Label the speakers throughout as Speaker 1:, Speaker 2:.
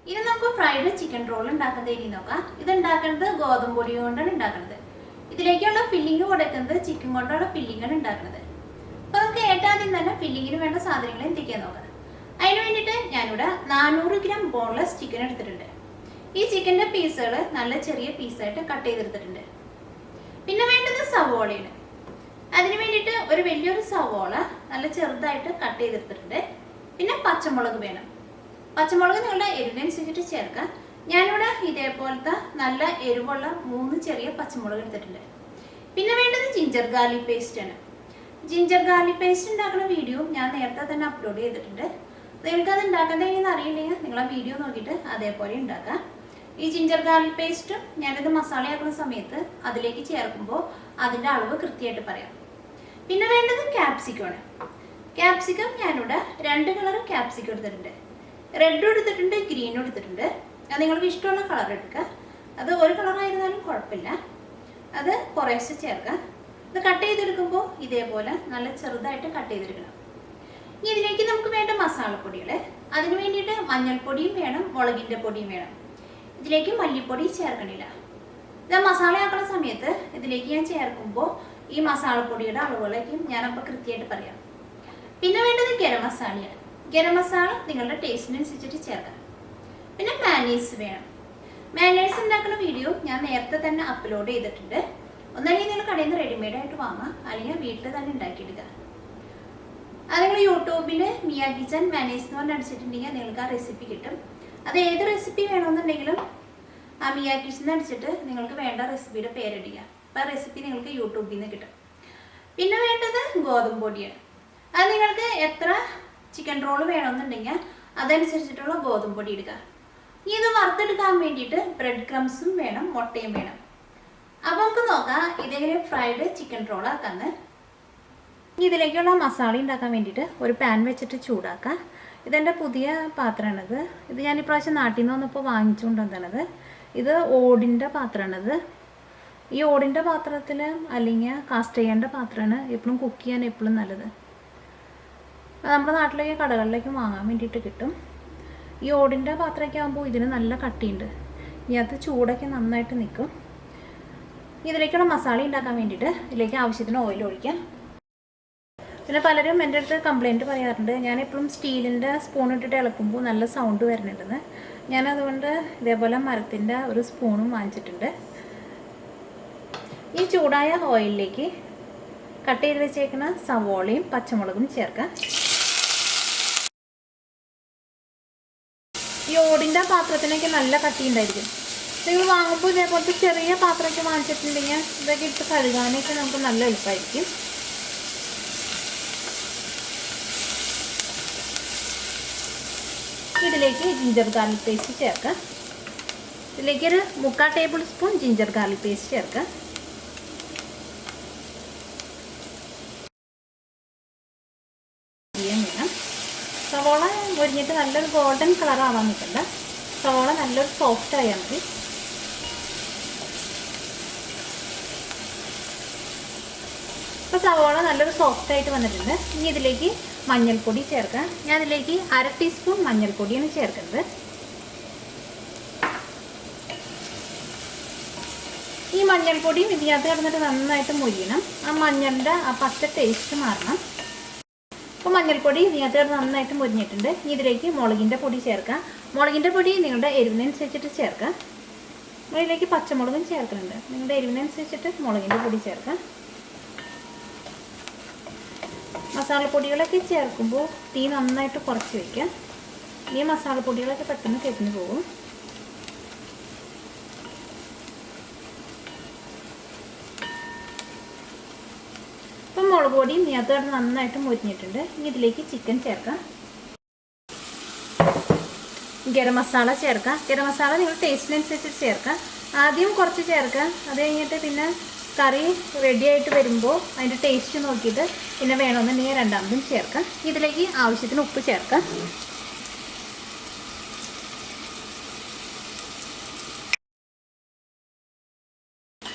Speaker 1: ഇനി നമുക്ക് fried chicken roll ഉണ്ടാക്കുന്നത് ഇനി നോക്കാം. ഇത് ഉണ്ടാക്കുന്നത് ഗോതമ്പ് പൊടി കൊണ്ടാണ് ഉണ്ടാക്കുന്നത്. ഇതിലേക്കുള്ള ഫില്ലിങ് കൊടുക്കുന്നത് ചിക്കൻ കൊണ്ടുള്ള ഫില്ലിങ്ങാണ് ഉണ്ടാക്കുന്നത്. അപ്പോൾ നമുക്ക് ഏറ്റവും തന്നെ ഫില്ലിങ്ങിന് വേണ്ട സാധനങ്ങൾ എന്തൊക്കെയാ നോക്കാം. അതിന് വേണ്ടിയിട്ട് ഞാനിവിടെ 400 ഗ്രാം ബോൺലെസ് ചിക്കൻ എടുത്തിട്ടുണ്ട്. ഈ ചിക്കൻ്റെ പീസുകൾ നല്ല ചെറിയ പീസായിട്ട് കട്ട് ചെയ്തെടുത്തിട്ടുണ്ട്. പിന്നെ വേണ്ടത് സവോളയാണ്. അതിന് വേണ്ടിയിട്ട് ഒരു വലിയൊരു സവോള നല്ല ചെറുതായിട്ട് കട്ട് ചെയ്തെടുത്തിട്ടുണ്ട്. പിന്നെ പച്ചമുളക് വേണം. പച്ചമുളക് നിങ്ങളുടെ എരിവിനനുസരിച്ചിട്ട് ചേർക്കാം. ഞാനിവിടെ ഇതേപോലത്തെ നല്ല എരിവുള്ള 3 ചെറിയ പച്ചമുളക് എടുത്തിട്ടുണ്ട്. പിന്നെ വേണ്ടത് ജിഞ്ചർ ഗാർലിക് പേസ്റ്റ് ആണ്. ജിഞ്ചർ ഗാർലിക് പേസ്റ്റ് ഉണ്ടാക്കുന്ന വീഡിയോ ഞാൻ നേരത്തെ തന്നെ അപ്ലോഡ് ചെയ്തിട്ടുണ്ട്. നിങ്ങൾക്ക് അത് ഉണ്ടാക്കുന്നത് എങ്ങനെയെന്ന് അറിയില്ലെങ്കിൽ നിങ്ങൾ ആ വീഡിയോ നോക്കിയിട്ട് അതേപോലെ ഉണ്ടാക്കാം. ഈ ജിഞ്ചർ ഗാർലിക് പേസ്റ്റും ഞാനിത് മസാലയാക്കുന്ന സമയത്ത് അതിലേക്ക് ചേർക്കുമ്പോൾ അതിൻ്റെ അളവ് കൃത്യമായിട്ട് പറയാം. പിന്നെ വേണ്ടത് ക്യാപ്സിക്കമാണ്. ക്യാപ്സിക്കം ഞാനിവിടെ 2 കളർ ക്യാപ്സിക്കം എടുത്തിട്ടുണ്ട്. റെഡും എടുത്തിട്ടുണ്ട്, ഗ്രീനും എടുത്തിട്ടുണ്ട്. അത് നിങ്ങൾക്ക് ഇഷ്ടമുള്ള കളർ എടുക്കുക. അത് ഒരു കളറായിരുന്നാലും കുഴപ്പമില്ല. അത് കുറേശ്ശെ ചേർക്കാം. ഇത് കട്ട് ചെയ്തെടുക്കുമ്പോൾ ഇതേപോലെ നല്ല ചെറുതായിട്ട് കട്ട് ചെയ്തെടുക്കണം. ഇനി ഇതിലേക്ക് നമുക്ക് വേണ്ട മസാലപ്പൊടികൾ. അതിന് വേണ്ടിയിട്ട് മഞ്ഞൾപ്പൊടിയും വേണം, മുളകിൻ്റെ പൊടിയും വേണം. ഇതിലേക്ക് മല്ലിപ്പൊടി ചേർക്കണില്ല. ഇത് മസാലയാക്കുന്ന സമയത്ത് ഇതിലേക്ക് ഞാൻ ചേർക്കുമ്പോൾ ഈ മസാലപ്പൊടിയുടെ അളവുകളേക്കും ഞാനപ്പോൾ കൃത്യമായിട്ട് പറയാം. പിന്നെ വേണ്ടത് ഗരം മസാലയാണ്. ഗരം മസാല നിങ്ങളുടെ ടേസ്റ്റിനനുസരിച്ചിട്ട് ചേർക്കാം. പിന്നെ മാനേഴ്സ് വേണം. മാനേഴ്സ് ഉണ്ടാക്കുന്ന വീഡിയോ ഞാൻ നേരത്തെ തന്നെ അപ്ലോഡ് ചെയ്തിട്ടുണ്ട്. ഒന്നല്ലെങ്കിൽ നിങ്ങൾ കടയിൽ നിന്ന് റെഡിമെയ്ഡായിട്ട് വാങ്ങാം, അല്ലെങ്കിൽ വീട്ടിൽ തന്നെ ഉണ്ടാക്കിയെടുക്കുക. അത് നിങ്ങൾ യൂട്യൂബിൽ മിയ കിച്ചൻ മാനേഴ്സ് എന്ന് പറഞ്ഞ് അടിച്ചിട്ടുണ്ടെങ്കിൽ നിങ്ങൾക്ക് ആ റെസിപ്പി കിട്ടും. അത് ഏത് റെസിപ്പി വേണമെന്നുണ്ടെങ്കിലും ആ മിയ കിച്ചൻ അടിച്ചിട്ട് നിങ്ങൾക്ക് വേണ്ട റെസിപ്പിയുടെ പേരടിക്കുക. അപ്പോൾ ആ റെസിപ്പി നിങ്ങൾക്ക് യൂട്യൂബിൽ നിന്ന് കിട്ടും. പിന്നെ വേണ്ടത് ഗോതമ്പ് പൊടിയാണ്. അത് നിങ്ങൾക്ക് എത്ര ചിക്കൻ റോൾ വേണമെന്നുണ്ടെങ്കിൽ അതനുസരിച്ചിട്ടുള്ള ഗോതമ്പ് പൊടി എടുക്കുക. ഇനി ഇത് വറുത്തെടുക്കാൻ വേണ്ടിയിട്ട് ബ്രെഡ് ക്രംസും വേണം, മുട്ടയും വേണം. അപ്പോൾ നമുക്ക് നോക്കാം ഇതെങ്ങനെ ഫ്രൈഡ് ചിക്കൻ റോൾ ആക്കാന്ന്. ഇതിലേക്കുള്ള മസാല ഉണ്ടാക്കാൻ വേണ്ടിയിട്ട് ഒരു പാൻ വെച്ചിട്ട് ചൂടാക്കാം. ഇതെൻ്റെ പുതിയ പാത്രമാണിത്. ഇത് ഞാൻ ഇപ്രാവശ്യം നാട്ടിൽ നിന്ന് വന്നപ്പോൾ വാങ്ങിച്ചുകൊണ്ട് വന്നത്. ഇത് ഓടിൻ്റെ പാത്രമാണിത്. ഈ ഓടിൻ്റെ പാത്രത്തിൽ അല്ലെങ്കിൽ കാസ്റ്റ് ചെയ്യേണ്ട പാത്രമാണ് എപ്പോഴും കുക്ക് ചെയ്യാൻ എപ്പോഴും നല്ലത്. നമ്മുടെ നാട്ടിലേക്ക് കടകളിലേക്ക് വാങ്ങാൻ വേണ്ടിയിട്ട് കിട്ടും. ഈ ഓടിൻ്റെ പാത്രമൊക്കെ ആകുമ്പോൾ ഇതിന് നല്ല കട്ടിയുണ്ട്. ഇതിനകത്ത് ചൂടൊക്കെ നന്നായിട്ട് നിൽക്കും. ഇതിലേക്കുള്ള മസാല ഉണ്ടാക്കാൻ വേണ്ടിയിട്ട് ഇതിലേക്ക് ആവശ്യത്തിന് ഓയിൽ ഒഴിക്കാം. പിന്നെ പലരും എൻ്റെ അടുത്ത് കംപ്ലയിൻറ്റ് പറയാറുണ്ട്, ഞാൻ എപ്പോഴും സ്റ്റീലിൻ്റെ സ്പൂൺ ഇട്ടിട്ട് ഇളക്കുമ്പോൾ നല്ല സൗണ്ട് വരുന്നുണ്ടെന്ന്. ഞാനതുകൊണ്ട് ഇതേപോലെ മരത്തിൻ്റെ ഒരു സ്പൂണും വാങ്ങിച്ചിട്ടുണ്ട്. ഈ ചൂടായ ഓയിലിലേക്ക് കട്ട് ചെയ്ത് വെച്ചേക്കുന്ന സവോളയും പച്ചമുളകും ചേർക്കാം. ഈ ഓടിൻ്റെ പാത്രത്തിനൊക്കെ നല്ല കട്ടിയുണ്ടായിരിക്കും. നിങ്ങൾ വാങ്ങുമ്പോൾ ഇതേപോലത്തെ ചെറിയ പാത്രമൊക്കെ വാങ്ങിച്ചിട്ടുണ്ടെങ്കിൽ ഇതൊക്കെ ഇട്ട് കഴുകാനൊക്കെ നമുക്ക് നല്ല എളുപ്പമായിരിക്കും. ഇതിലേക്ക് ജിഞ്ചർ ഗാർലിക് പേസ്റ്റ് ചേർക്കാം. ഇതിലേക്ക് ഒരു 3/4 table spoon ginger garlic paste ചേർക്കാം. വേണം. സവോള മുരിഞ്ഞിട്ട് നല്ലൊരു ഗോൾഡൻ കളർ ആവാൻ നിൽക്കണ്ട. സവോള നല്ലൊരു സോഫ്റ്റ് ആയാൽ മതി. ഇപ്പോൾ സവോള നല്ലൊരു സോഫ്റ്റ് ആയിട്ട് വന്നിട്ടുണ്ട്. ഇനി ഇതിലേക്ക് മഞ്ഞൾപ്പൊടി ചേർക്കാം. ഞാൻ ഇതിലേക്ക് 1/2 ടീസ്പൂൺ മഞ്ഞൾപ്പൊടിയാണ് ചേർക്കുന്നത്. ഈ മഞ്ഞൾപ്പൊടിയും ഇതിനകത്ത് കിടന്നിട്ട് നന്നായിട്ട് മുരിയണം. ആ മഞ്ഞളുടെ ആ പച്ച ടേസ്റ്റ് മാറണം. അപ്പോൾ മഞ്ഞൾപ്പൊടി ഇതിനകത്ത് നന്നായിട്ട് മുരിഞ്ഞിട്ടുണ്ട്. ഇനി ഇതിലേക്ക് മുളകിൻ്റെ പൊടി ചേർക്കാം. മുളകിൻ്റെ പൊടി നിങ്ങളുടെ എരിവിനനുസരിച്ചിട്ട് ചേർക്കാം. ഇതിലേക്ക് പച്ചമുളകും ചേർക്കുന്നുണ്ട്. നിങ്ങളുടെ എരിവിനനുസരിച്ചിട്ട് മുളകിൻ്റെ പൊടി ചേർക്കാം. മസാലപ്പൊടികളൊക്കെ ചേർക്കുമ്പോൾ തീ നന്നായിട്ട് കുറച്ച് വയ്ക്കാം. ഈ മസാലപ്പൊടികളൊക്കെ പെട്ടെന്ന് കരിഞ്ഞു പോകും. ഇപ്പം മുളക് പൊടിയും ഇതിനകത്ത് നന്നായിട്ട് മുരിഞ്ഞിട്ടുണ്ട്. ഇനി ഇതിലേക്ക് ചിക്കൻ ചേർക്കാം. ഗരം മസാല ചേർക്കാം. ഗരം മസാല നിങ്ങൾ ടേസ്റ്റിനനുസരിച്ച് ചേർക്കാം. ആദ്യം കുറച്ച് ചേർക്കാം. അത് കഴിഞ്ഞിട്ട് പിന്നെ കറി റെഡി ആയിട്ട് വരുമ്പോൾ അതിൻ്റെ ടേസ്റ്റ് നോക്കിയിട്ട് പിന്നെ വേണമെന്നുണ്ടെങ്കിൽ രണ്ടാമതും ചേർക്കാം. ഇതിലേക്ക് ആവശ്യത്തിന് ഉപ്പ് ചേർക്കാം.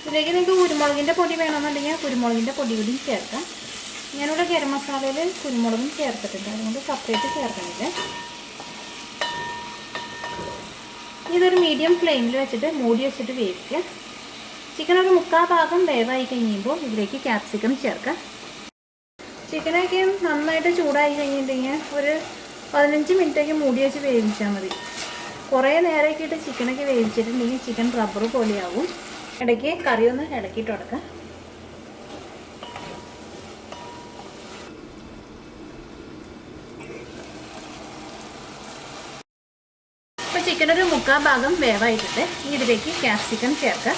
Speaker 1: ഇതിലേക്ക് നിങ്ങൾക്ക് കുരുമുളകിൻ്റെ പൊടി വേണമെന്നുണ്ടെങ്കിൽ കുരുമുളകിൻ്റെ പൊടി കൂടി ചേർക്കാം. ഞാനിവിടെ ഗരം മസാലയിൽ കുരുമുളകും ചേർത്തിട്ടുണ്ട്, അതുകൊണ്ട് സെപ്പറേറ്റ് ചേർക്കണില്ല. ഇതൊരു മീഡിയം ഫ്ലെയിമിൽ വെച്ചിട്ട് മൂടി വെച്ചിട്ട് വേവിക്കുക. ചിക്കൻ ഒരു 3/4 ഭാഗം വേവായി കഴിയുമ്പോൾ ഇതിലേക്ക് ക്യാപ്സിക്കം ചേർക്കുക. ചിക്കനൊക്കെ നന്നായിട്ട് ചൂടായി കഴിഞ്ഞിട്ടുണ്ടെങ്കിൽ ഒരു 15 മിനിറ്റൊക്കെ മൂടി വെച്ച് വേവിച്ചാൽ മതി. കുറേ നേരമൊക്കെ ഇട്ട് ചിക്കനൊക്കെ വേവിച്ചിട്ടുണ്ടെങ്കിൽ ചിക്കൻ റബ്ബർ പോലെയാവും. ഇടയ്ക്ക് കറി ഒന്ന് ഇളക്കിയിട്ട് കൊടുക്കുക. ഇപ്പോൾ ചിക്കൻ ഒരു 3/4 ഭാഗം വേവായിട്ടുണ്ട്. ഇതിലേക്ക് ക്യാപ്സിക്കം ചേർക്കുക.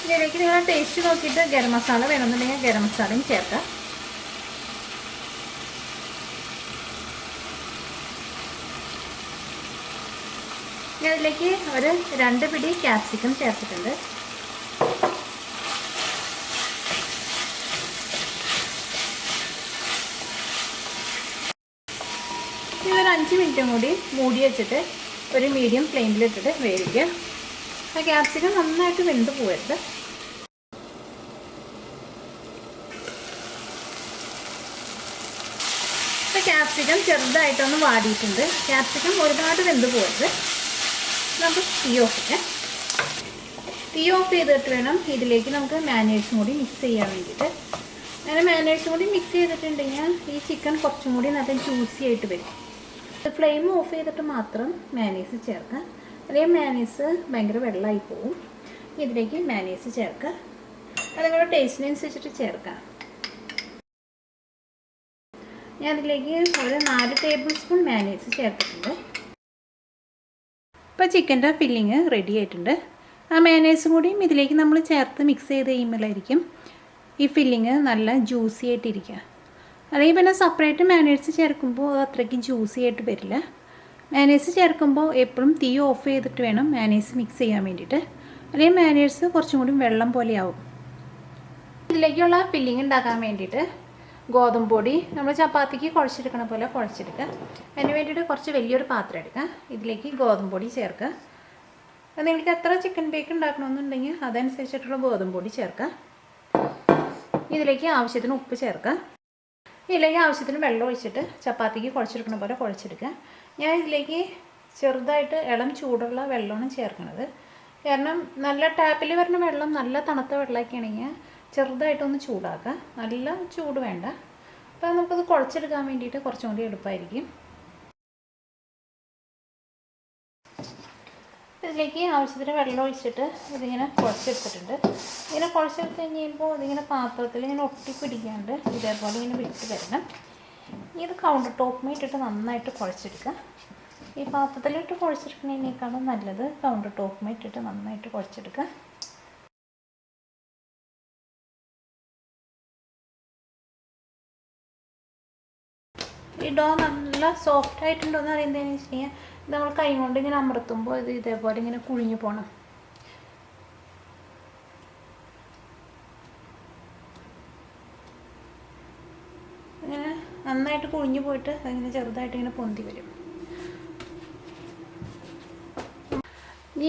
Speaker 1: ഇതിലേക്ക് നിങ്ങൾ ടേസ്റ്റ് നോക്കിയിട്ട് ഗരം മസാല വേണമെന്നുണ്ടെങ്കിൽ ഗരം മസാലയും ചേർക്കുക. ഇതിലേക്ക് ഒരു 2 പിടി ക്യാപ്സിക്കം ചേർത്തിട്ടുണ്ട്. ഇതൊരു 5 മിനിറ്റും കൂടി മൂടി വെച്ചിട്ട് ഒരു മീഡിയം ഫ്ലെയിമിലിട്ടിട്ട് വേവിക്കുക. ആ ക്യാപ്സിക്കം നന്നായിട്ട് വെന്ത് പോകരുത്. ഇപ്പോൾ ക്യാപ്സിക്കം ചെറുതായിട്ടൊന്ന് വാടിയിട്ടുണ്ട്. ക്യാപ്സിക്കം ഒരുപാട് വെന്ത് പോകരുത്. നമുക്ക് തീ ഓഫ് ചെയ്യാം. തീ ഓഫ് ചെയ്തിട്ട് വേണം ഇതിലേക്ക് നമുക്ക് മാനേഴ്സും കൂടി മിക്സ് ചെയ്യാൻ വേണ്ടിയിട്ട്. അങ്ങനെ മാനേഴ്സും കൂടി മിക്സ് ചെയ്തിട്ടുണ്ടെങ്കിൽ ഈ ചിക്കൻ കുറച്ചും കൂടി നല്ല ജ്യൂസി ആയിട്ട് വരും. ഫ്ലെയിം ഓഫ് ചെയ്തിട്ട് മാത്രം മാനേഴ്സ് ചേർക്കുക. അല്ലെങ്കിൽ മാനേഴ്സ് ഭയങ്കര വെള്ളമായി പോവും. ഇതിലേക്ക് മാനേഴ്സ് ചേർക്കുക. അത് നിങ്ങളുടെ ടേസ്റ്റിനനുസരിച്ചിട്ട് ചേർക്കാം. ഞാൻ അതിലേക്ക് ഒരു 4 ടേബിൾ സ്പൂൺ മാനേഴ്സ് ചേർത്തിട്ടുണ്ട്. ഇപ്പോൾ ചിക്കൻ്റെ ഫില്ലിങ് റെഡി ആയിട്ടുണ്ട്. ആ മാനേഴ്സും കൂടിയും ഇതിലേക്ക് നമ്മൾ ചേർത്ത് മിക്സ് ചെയ്ത് കഴിയുമ്പോഴായിരിക്കും ഈ ഫില്ലിങ് നല്ല ജ്യൂസി ആയിട്ടിരിക്കുക. അല്ലെങ്കിൽ പിന്നെ സെപ്പറേറ്റ് മാനേഴ്സ് ചേർക്കുമ്പോൾ അത്രയ്ക്ക് ജ്യൂസി ആയിട്ട് വരില്ല. മാനേഴ്സ് ചേർക്കുമ്പോൾ എപ്പോഴും തീ ഓഫ് ചെയ്തിട്ട് വേണം മാനേഴ്സ് മിക്സ് ചെയ്യാൻ വേണ്ടിയിട്ട്. അല്ലെങ്കിൽ മാനേഴ്സ് കുറച്ചും കൂടി വെള്ളം പോലെയാവും. ഇതിലേക്കുള്ള ഫില്ലിങ് ഉണ്ടാക്കാൻ വേണ്ടിയിട്ട് ഗോതമ്പ് പൊടി നമ്മൾ ചപ്പാത്തിക്ക് കുഴച്ചെടുക്കണ പോലെ കുഴച്ചെടുക്കുക. അതിന് വേണ്ടിയിട്ട് കുറച്ച് വലിയൊരു പാത്രം എടുക്കുക. ഇതിലേക്ക് ഗോതമ്പ് പൊടി ചേർക്കുക. നിങ്ങൾക്ക് എത്ര ചിക്കൻ ബേക്ക് ഉണ്ടാക്കണമെന്നുണ്ടെങ്കിൽ അതനുസരിച്ചിട്ടുള്ള ഗോതമ്പ് പൊടി ചേർക്കുക. ഇതിലേക്ക് ആവശ്യത്തിന് ഉപ്പ് ചേർക്കുക. ഇതിലേക്ക് ആവശ്യത്തിന് വെള്ളം ഒഴിച്ചിട്ട് ചപ്പാത്തിക്ക് കുഴച്ചെടുക്കുന്ന പോലെ കുഴച്ചെടുക്കുക. ഞാൻ ഇതിലേക്ക് ചെറുതായിട്ട് ഇളം ചൂടുള്ള വെള്ളമാണ് ചേർക്കുന്നത്. കാരണം നല്ല ടാപ്പിൽ വരുന്ന വെള്ളം നല്ല തണുത്ത വെള്ളമൊക്കെ ആണെങ്കിൽ ചെറുതായിട്ടൊന്ന് ചൂടാക്കുക. നല്ല ചൂട് വേണ്ട. അപ്പോൾ നമുക്കത് കുഴച്ചെടുക്കാൻ വേണ്ടിയിട്ട് കുറച്ചും കൂടി എളുപ്പമായിരിക്കും. ഇതിലേക്ക് ആവശ്യത്തിന് വെള്ളം ഒഴിച്ചിട്ട് ഇതിങ്ങനെ കുഴച്ചെടുത്തിട്ടുണ്ട്. ഇങ്ങനെ കുഴച്ചെടുത്ത് കഴിയുമ്പോൾ ഇതിങ്ങനെ പാത്രത്തിൽ ഇങ്ങനെ ഒട്ടിപ്പിടിക്കാണ്ട് ഇതേപോലെ ഇങ്ങനെ വിട്ട് വരണം. ഇത് കൗണ്ടർ ടോപ്പ് ഇട്ടിട്ട് നന്നായിട്ട് കുഴച്ചെടുക്കുക. ഈ പാത്രത്തിലിട്ട് കുഴച്ചെടുക്കുന്നതിനേക്കാളും നല്ലത് കൗണ്ടർ ടോപ്പ് ഇട്ടിട്ട് നന്നായിട്ട് കുഴച്ചെടുക്കുക. ഈ ഡോ നല്ല സോഫ്റ്റ് ആയിട്ടുണ്ടോ എന്ന് അറിയുന്നതെന്ന് വെച്ച് കഴിഞ്ഞാൽ നമ്മൾ കൈ കൊണ്ട് ഇങ്ങനെ അമർത്തുമ്പോൾ ഇത് ഇതേപോലെ ഇങ്ങനെ കുഴിഞ്ഞു പോകണം. ഇങ്ങനെ നന്നായിട്ട് കുഴിഞ്ഞു പോയിട്ട് അതിങ്ങനെ ചെറുതായിട്ട് ഇങ്ങനെ പൊന്തി വരും.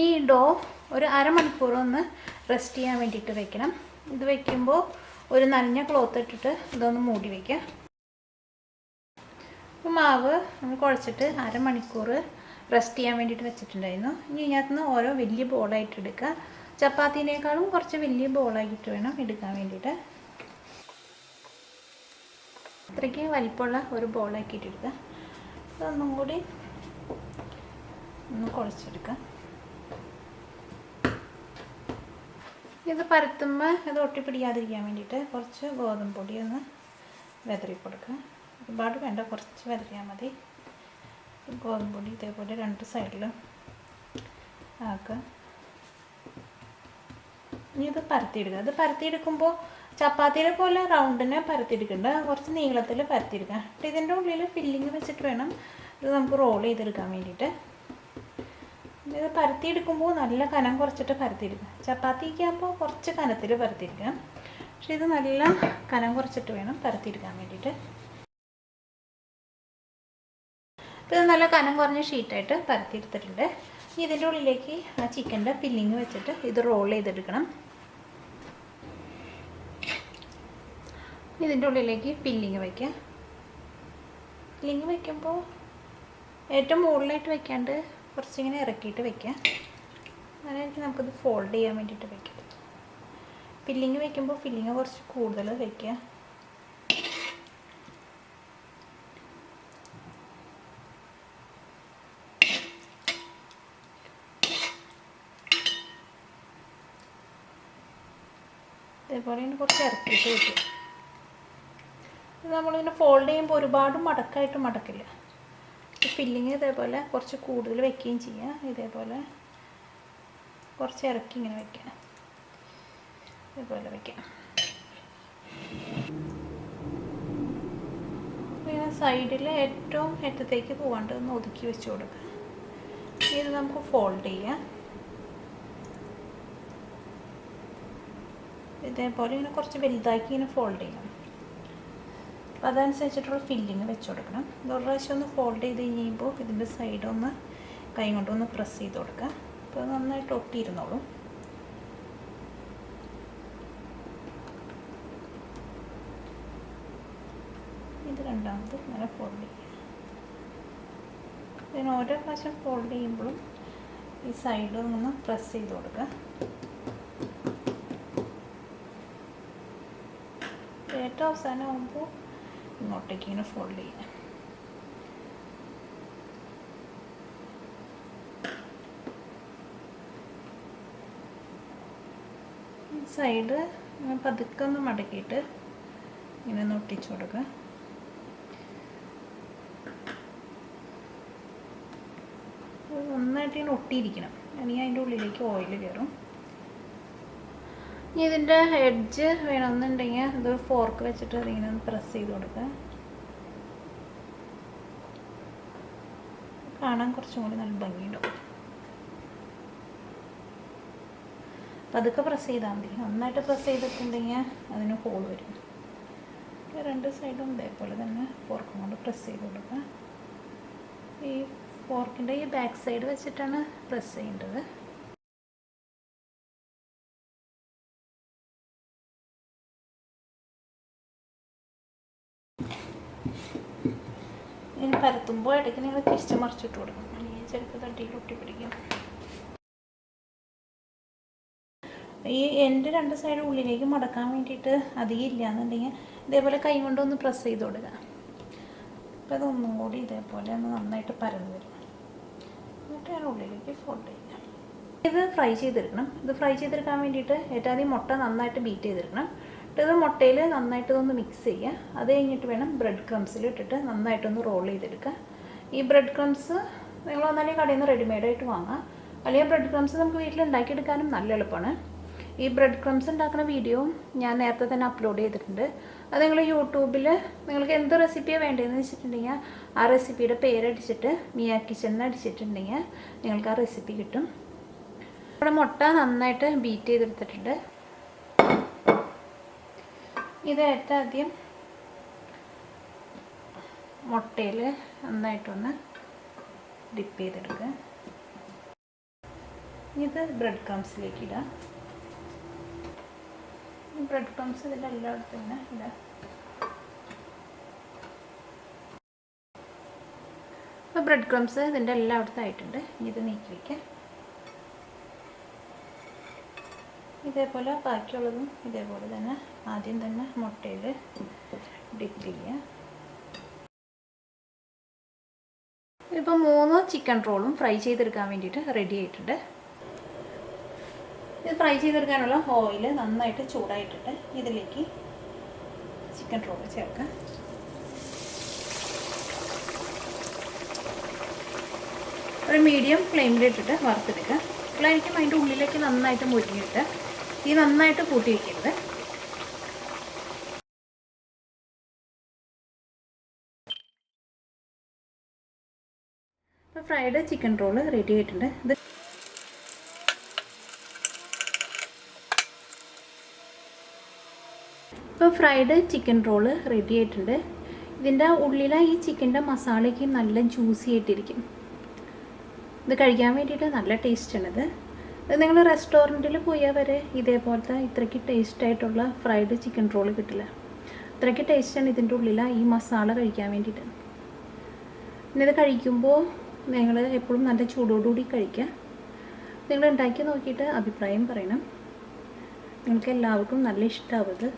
Speaker 1: ഈ ഡോ ഒരു അരമണിക്കൂർ ഒന്ന് റെസ്റ്റ് ചെയ്യാൻ വേണ്ടിയിട്ട് വെക്കണം. ഇത് വയ്ക്കുമ്പോൾ ഒരു നനഞ്ഞ ക്ലോത്ത് ഇട്ടിട്ട് ഇതൊന്ന് മൂടി വയ്ക്കുക. മാവ് നമ്മൾ കുഴച്ചിട്ട് അരമണിക്കൂർ റെസ്റ്റ് ചെയ്യാൻ വേണ്ടിയിട്ട് വെച്ചിട്ടുണ്ടായിരുന്നു. ഇനി ഇതിനകത്ത് ഓരോ വലിയ ബോളായിട്ട് എടുക്കുക. ചപ്പാത്തിനേക്കാളും കുറച്ച് വലിയ ബോളാക്കിയിട്ട് വേണം എടുക്കാൻ വേണ്ടിയിട്ട്. അത്രയ്ക്ക് വലിപ്പമുള്ള ഒരു ബോളാക്കിയിട്ട് എടുക്കുക. ഇതൊന്നും കൂടി ഒന്ന് കുഴച്ചെടുക്കുക. ഇത് പരത്തുമ്പോൾ ഇത് ഒട്ടിപ്പിടിക്കാതിരിക്കാൻ വേണ്ടിയിട്ട് കുറച്ച് ഗോതമ്പ് പൊടി ഒന്ന് വിതറി കൊടുക്കുക. ഒരുപാട് വേണ്ട, കുറച്ച് വിതറിയാൽ മതി. ഗോതമ്പ് പൊടി ഇതേപോലെ 2 സൈഡിലും ആക്കുക. ഇനി ഇത് പരത്തിയെടുക്കുക. ഇത് പരത്തിയെടുക്കുമ്പോൾ ചപ്പാത്തിയെ പോലെ റൗണ്ടിനെ പരത്തിയെടുക്കണ്ട, കുറച്ച് നീളത്തിൽ പരത്തിയെടുക്കുക. ഇതിൻ്റെ ഉള്ളിൽ ഫില്ലിങ് വെച്ചിട്ട് വേണം ഇത് നമുക്ക് റോൾ ചെയ്തെടുക്കാൻ വേണ്ടിയിട്ട്. ഇത് പരത്തിയെടുക്കുമ്പോൾ നല്ല കനം കുറച്ചിട്ട് പരത്തിയെടുക്കുക. ചപ്പാത്തിക്ക് ആകുമ്പോൾ കുറച്ച് കനത്തിൽ പരത്തിയെടുക്കുക. പക്ഷേ ഇത് നല്ല കനം കുറച്ചിട്ട് വേണം പരത്തിയെടുക്കാൻ വേണ്ടിയിട്ട്. ഇത് നല്ല കനം കുറഞ്ഞ ഷീറ്റായിട്ട് പരത്തിയെടുത്തിട്ടുണ്ട്. ഇതിൻ്റെ ഉള്ളിലേക്ക് ആ ചിക്കൻ്റെ ഫില്ലിങ് വെച്ചിട്ട് ഇത് റോൾ ചെയ്തെടുക്കണം. ഇതിൻ്റെ ഉള്ളിലേക്ക് ഫില്ലിങ് വയ്ക്കുക. ഫില്ലിങ് വയ്ക്കുമ്പോൾ ഏറ്റവും മുകളിലായിട്ട് വയ്ക്കാണ്ട് കുറച്ചിങ്ങനെ ഇറക്കിയിട്ട് വെക്കാം. അങ്ങനെയായിരിക്കും നമുക്കിത് ഫോൾഡ് ചെയ്യാൻ വേണ്ടിയിട്ട് വെക്കാം. ഫില്ലിങ് വെക്കുമ്പോൾ ഫില്ലിങ് കുറച്ച് കൂടുതൽ വെക്കുക. ഇതേപോലെ ഇങ്ങനെ കുറച്ച് ഇറക്കിയിട്ട് വെക്കും. ഇത് നമ്മളിങ്ങനെ ഫോൾഡ് ചെയ്യുമ്പോൾ ഒരുപാട് മടക്കായിട്ട് മടക്കില്ല. ഫില്ലിങ് ഇതേപോലെ കുറച്ച് കൂടുതൽ വെക്കുകയും ചെയ്യുക. ഇതേപോലെ കുറച്ച് ഇറക്കി ഇങ്ങനെ വെക്കാം. ഇതേപോലെ വെക്കാം. ഇങ്ങനെ സൈഡിൽ ഏറ്റവും അറ്റത്തേക്ക് പോകാണ്ട് ഒന്ന് ഒതുക്കി വെച്ച് കൊടുക്കുക. ഇത് നമുക്ക് ഫോൾഡ് ചെയ്യാം. ഇതേപോലെ ഇങ്ങനെ കുറച്ച് വലുതാക്കി ഇങ്ങനെ ഫോൾഡ് ചെയ്യണം. അപ്പോൾ അതനുസരിച്ചിട്ടുള്ള ഫില്ലിങ് വെച്ച് കൊടുക്കണം. ഒരു പ്രാവശ്യം ഒന്ന് ഫോൾഡ് ചെയ്ത് കഴിയുമ്പോൾ ഇതിൻ്റെ സൈഡൊന്ന് കൈ കൊണ്ടൊന്ന് പ്രസ് ചെയ്ത് കൊടുക്കുക. അപ്പോൾ അത് നന്നായിട്ട് ഒട്ടിയിരുന്നോളും. ഇത് രണ്ടാമത് ഇങ്ങനെ ഫോൾഡ് ചെയ്യുക. ഇതിന് ഓരോ പ്രാവശ്യം ഫോൾഡ് ചെയ്യുമ്പോഴും ഈ സൈഡ് ഒന്ന് പ്രസ് ചെയ്ത് കൊടുക്കുക. ഏറ്റവും അവസാനമാകുമ്പോൾ ഇങ്ങോട്ടേക്ക് ഇങ്ങനെ ഫോൾഡ് ചെയ്യുക. സൈഡ് ഇങ്ങനെ പതുക്കെ ഒന്ന് മടക്കിയിട്ട് ഇങ്ങനെ ഒന്ന് ഒട്ടിച്ചു കൊടുക്കുക. നന്നായിട്ട് ഇങ്ങനെ ഒട്ടിയിരിക്കണം. അല്ലെങ്കിൽ അതിൻ്റെ ഉള്ളിലേക്ക് ഓയിൽ കയറും. ഇനി ഇതിൻ്റെ എഡ്ജ് വേണമെന്നുണ്ടെങ്കിൽ ഇത് ഫോർക്ക് വെച്ചിട്ട് ഇങ്ങനെ ഒന്ന് പ്രസ് ചെയ്ത് കൊടുക്കുക. കാണാൻ കുറച്ചും കൂടി നല്ല ഭംഗിയുണ്ടാവും. പതുക്കെ പ്രസ് ചെയ്താൽ മതി. നന്നായിട്ട് പ്രസ് ചെയ്തിട്ടുണ്ടെങ്കിൽ അതിന് ഹോൾ വരും. രണ്ട് സൈഡും ഇതേപോലെ തന്നെ ഫോർക്കും കൊണ്ട് പ്രസ് ചെയ്ത് കൊടുക്കുക. ഈ ഫോർക്കിൻ്റെ ഈ ബാക്ക് സൈഡ് വെച്ചിട്ടാണ് പ്രസ് ചെയ്യേണ്ടത്. ഇനി പരത്തുമ്പോൾ ഇടയ്ക്ക് നിങ്ങൾ തിരിച്ച് മറിച്ചിട്ട് കൊടുക്കണം. അല്ലെങ്കിൽ ചിലപ്പോൾ തട്ടിയിൽ ഒട്ടിപ്പിടിക്കും. ഈ എൻ്റെ രണ്ട് സൈഡ് ഉള്ളിലേക്ക് മടക്കാൻ വേണ്ടിയിട്ട് അധികം ഇല്ല എന്നുണ്ടെങ്കിൽ ഇതേപോലെ കൈ കൊണ്ടൊന്ന് പ്രസ് ചെയ്ത് കൊടുക്കുക. അപ്പോൾ അതൊന്നും കൂടി ഇതേപോലെ ഒന്ന് നന്നായിട്ട് പരന്ന് വരും. എന്നിട്ട് ഞാൻ ഉള്ളിലേക്ക് ഫോൾഡ് ചെയ്യാം. ഇത് ഫ്രൈ ചെയ്തെടുക്കണം. ഇത് ഫ്രൈ ചെയ്തെടുക്കാൻ വേണ്ടിയിട്ട് ഏറ്റവും ആദ്യം മുട്ട നന്നായിട്ട് ബീറ്റ് ചെയ്തെടുക്കണം. ഇത് മുട്ടയിൽ നന്നായിട്ട് ഒന്ന് മിക്സ് ചെയ്യുക. അത് കഴിഞ്ഞിട്ട് വേണം ബ്രെഡ് ക്രംസിൽ ഇട്ടിട്ട് നന്നായിട്ടൊന്ന് റോൾ ചെയ്തെടുക്കുക. ഈ ബ്രെഡ് ക്രംസ് നിങ്ങൾ ഒന്നാലും കടയിൽ നിന്ന് റെഡിമെയ്ഡായിട്ട് വാങ്ങാം. അല്ലെങ്കിൽ ബ്രെഡ് ക്രംസ് നമുക്ക് വീട്ടിൽ ഉണ്ടാക്കിയെടുക്കാനും നല്ല എളുപ്പമാണ്. ഈ ബ്രെഡ് ക്രംസ് ഉണ്ടാക്കുന്ന വീഡിയോ ഞാൻ നേരത്തെ തന്നെ അപ്ലോഡ് ചെയ്തിട്ടുണ്ട്. അത് നിങ്ങൾ യൂട്യൂബിൽ നിങ്ങൾക്ക് എന്ത് റെസിപ്പിയാണ് വേണ്ടതെന്ന് വെച്ചിട്ടുണ്ടെങ്കിൽ ആ റെസിപ്പിയുടെ പേരടിച്ചിട്ട് മിയ കിച്ചൺ അടിച്ചിട്ടുണ്ടെങ്കിൽ നിങ്ങൾക്ക് ആ റെസിപ്പി കിട്ടും. ഇവിടെ മുട്ട നന്നായിട്ട് ബീറ്റ് ചെയ്തെടുത്തിട്ടുണ്ട്. ഇത് ഏറ്റവും ആദ്യം മുട്ടയിൽ നന്നായിട്ടൊന്ന് ഡിപ്പ് ചെയ്തെടുക്കുക. ഇത് ബ്രെഡ് ക്രംസിലേക്ക് ഇടാം. ബ്രെഡ് ക്രംസ് ഇതിൻ്റെ എല്ലായിടത്തും തന്നെ ഇടാം. അപ്പോൾ ബ്രെഡ് ക്രംസ് ഇതിൻ്റെ എല്ലായിടത്തും ആയിട്ടുണ്ട്. ഇത് നീക്കി വയ്ക്കാം. ഇതേപോലെ ബാക്കിയുള്ളതും ഇതേപോലെ തന്നെ ആദ്യം തന്നെ മുട്ടയിൽ ഡിപ്പ് ചെയ്യുക. ഇപ്പോൾ 3 ചിക്കൻ റോളും ഫ്രൈ ചെയ്തെടുക്കാൻ വേണ്ടിയിട്ട് റെഡി ആയിട്ടുണ്ട്. ഇത് ഫ്രൈ ചെയ്തെടുക്കാനുള്ള ഓയിൽ നന്നായിട്ട് ചൂടായിട്ടിട്ട് ഇതിലേക്ക് ചിക്കൻ റോൾ ചേർക്കാം. ഒരു മീഡിയം ഫ്ലെയിമിലിട്ടിട്ട് വറുത്തെടുക്കുക. അപ്പോഴായിരിക്കും അതിൻ്റെ ഉള്ളിലേക്ക് നന്നായിട്ട് മുരിഞ്ഞിട്ട് ഈ നന്നായിട്ട് കൂട്ടി വയ്ക്കരുത്. ഇപ്പോൾ ഫ്രൈഡ് ചിക്കൻ റോള് റെഡി ആയിട്ടുണ്ട്. ഇപ്പോൾ ഫ്രൈഡ് ചിക്കൻ റോള് റെഡി ആയിട്ടുണ്ട്. ഇതിൻ്റെ ഉള്ളിലെ ഈ ചിക്കൻ്റെ മസാലയ്ക്ക് നല്ല ജ്യൂസി ആയിട്ടിരിക്കും. ഇത് കഴിക്കാൻ വേണ്ടിയിട്ട് നല്ല ടേസ്റ്റാണിത്. ഇത് നിങ്ങൾ റെസ്റ്റോറൻറ്റിൽ പോയാൽ വരെ ഇതേപോലത്തെ ഇത്രയ്ക്ക് ടേസ്റ്റായിട്ടുള്ള ഫ്രൈഡ് ചിക്കൻ റോള് കിട്ടില്ല. അത്രയ്ക്ക് ടേസ്റ്റാണ് ഇതിൻ്റെ ഉള്ളിൽ ഈ മസാല കഴിക്കാൻ വേണ്ടിയിട്ട്. പിന്നെ ഇത് കഴിക്കുമ്പോൾ നിങ്ങൾ എപ്പോഴും നല്ല ചൂടോടുകൂടി കഴിക്കുക. നിങ്ങൾ ഉണ്ടാക്കി നോക്കിയിട്ട് അഭിപ്രായം പറയണം. നിങ്ങൾക്ക് എല്ലാവർക്കും നല്ല ഇഷ്ടമാവും ഇത്.